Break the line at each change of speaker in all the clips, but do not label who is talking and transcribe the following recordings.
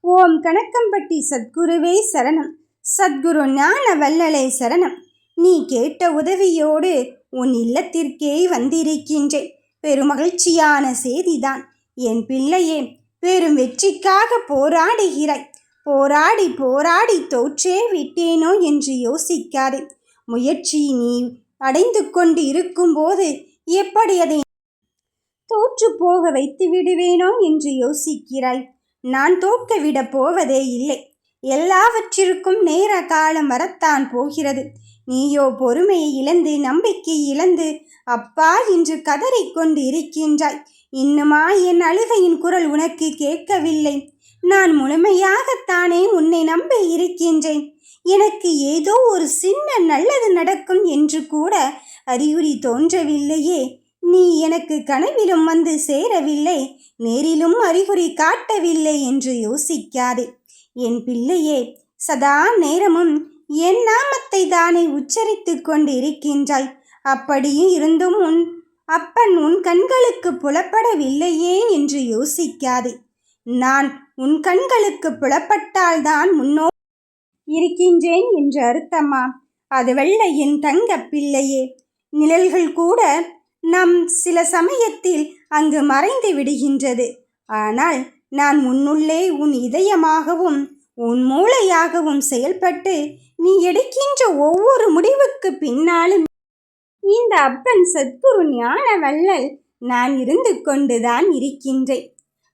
ஓம் கணக்கம்பட்டி சத்குருவே சரணம். சத்குரு ஞான வல்லலே சரணம். நீ கேட்ட உதவியோடு உன் இல்லத்திற்கே வந்திருக்கின்றேன். பெருமகிழ்ச்சியான செய்திதான் என் பிள்ளையே. பெரும் வெற்றிக்காக போராடுகிறாய். போராடி போராடி தோற்றே விட்டேனோ என்று யோசிக்காதே. முயற்சி நீ அடைந்து கொண்டு இருக்கும்போது எப்படி அதை தோற்று போக வைத்து விடுவேனோ என்று யோசிக்கிறாய். நான் தோற்க விட போவதே இல்லை. எல்லாவற்றிற்கும் நேர காலம் வரத்தான் போகிறது. நீயோ பொறுமையை இழந்து நம்பிக்கை இழந்து அப்பா என்று கதறிக்கொண்டு இருக்கின்றாய். இன்னுமா என் அழுகையின் குரல் உனக்கு கேட்கவில்லை? நான் முழுமையாகத்தானே உன்னை நம்பி இருக்கின்றேன். எனக்கு ஏதோ ஒரு சின்ன நல்லது நடக்கும் என்று கூட அறிகுறி தோன்றவில்லையே. நீ எனக்கு கனவிலும் வந்து சேரவில்லை, நேரிலும் அறிகுறி காட்டவில்லை என்று யோசிக்காதே. என் பிள்ளையே, சதா நேரமும் என் நாமத்தை தானே உச்சரித்து கொண்டு இருக்கின்றாய். அப்படியும் இருந்தும் உன் அப்பன் உன் கண்களுக்கு புலப்படவில்லையே என்று யோசிக்காதே. நான் உன் கண்களுக்கு புலப்பட்டால்தான் முன்னோ இருக்கின்றேன் என்று அர்த்தமா? அது வெள்ள என் தங்க பிள்ளையே. நிழல்கள் கூட நம் சில சமயத்தில் அங்கு மறைந்து விடுகின்றது. ஆனால் நான் உன்னுள்ளே உன் இதயமாகவும் உன் மூளையாகவும் செயல்பட்டு நீ எடுக்கின்ற ஒவ்வொரு முடிவுக்கு பின்னாலும் இந்த அப்பன் சத்குரு ஞான வள்ளல் நான் இருந்து கொண்டுதான் இருக்கின்றேன்.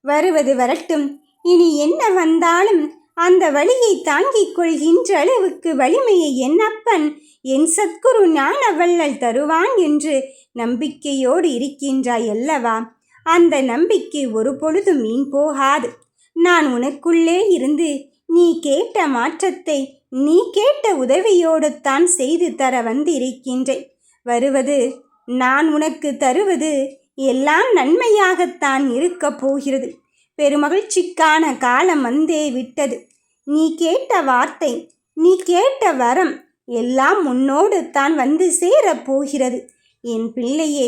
வருவது வரட்டும். இனி என்ன வந்தாலும் அந்த வழியை தாங்கிக் கொள்கின்ற அளவுக்கு வலிமையை என் அப்பன் என் சத்குரு ஞான வள்ளல் தருவான் என்று நம்பிக்கையோடு இருக்கின்றாய் அல்லவா? அந்த நம்பிக்கை ஒரு பொழுதும் மீன் போகாது. நான் உனக்குள்ளே இருந்து நீ கேட்ட மாற்றத்தை நீ கேட்ட உதவியோடு தான் செய்து தர வந்திருக்கின்றேன். வருவது நான் உனக்கு தருவது எல்லாம் நன்மையாகத்தான் இருக்கப் போகிறது. பெருமகிழ்ச்சிக்கான காலம் வந்தே விட்டது. நீ கேட்ட வார்த்தை, நீ கேட்ட வரம் எல்லாம் உன்னோடு தான் வந்து சேரப் போகிறது. என் பிள்ளையே,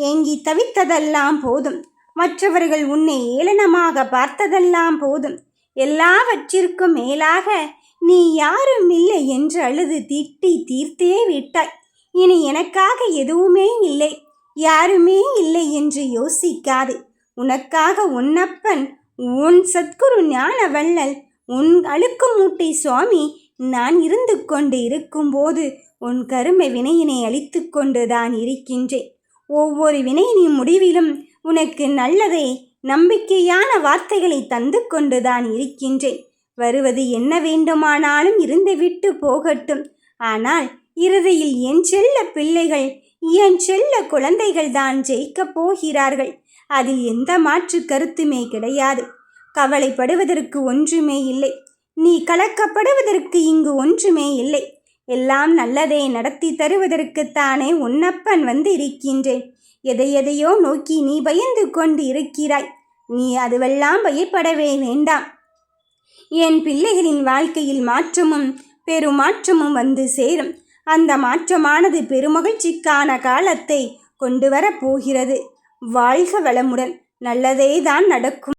ஏங்கி தவித்ததெல்லாம் போதும். மற்றவர்கள் உன்னை ஏளனமாக பார்த்ததெல்லாம் போதும். எல்லாவற்றிற்கும் மேலாக நீ யாரும் இல்லை என்று அழுது திட்டி தீர்த்தே விட்டாய். இனி எனக்காக எதுவுமே இல்லை, யாருமே இல்லை என்று யோசிக்காது. உனக்காக உன்னப்பன் உன் சத்குரு ஞான வள்ளல் உன் அழுக்கு மூட்டை சுவாமி நான் இருந்து கொண்டு இருக்கும்போது உன் கருமை வினையினை அழித்து கொண்டு தான் இருக்கின்றேன். ஒவ்வொரு வினையினின் முடிவிலும் உனக்கு நல்லதை நம்பிக்கையான வார்த்தைகளை தந்து கொண்டு தான் இருக்கின்றேன். வருவது என்ன வேண்டுமானாலும் இருந்துவிட்டு போகட்டும். ஆனால் இறுதியில் என் செல்ல பிள்ளைகள், என் செல்ல குழந்தைகள் தான் ஜெயிக்கப் போகிறார்கள். அதில் எந்த மாற்று கருத்துமே கிடையாது. கவலைப்படுவதற்கு ஒன்றுமே இல்லை. நீ கலக்கப்படுவதற்கு இங்கு ஒன்றுமே இல்லை. எல்லாம் நல்லதே நடத்தி தருவதற்குத்தானே உன்னப்பன் வந்து இருக்கின்றேன். எதையோ நோக்கி நீ பயந்து கொண்டு இருக்கிறாய். நீ அதுவெல்லாம் பயப்படவே வேண்டாம். என் பிள்ளைகளின் வாழ்க்கையில் மாற்றமும் பெருமாற்றமும் வந்து சேரும். அந்த மாற்றமானது பெருமகிழ்ச்சிக்கான காலத்தை கொண்டு வரப் போகிறது. வாழ்க வளமுடன். நல்லதே தான் நடக்கும்.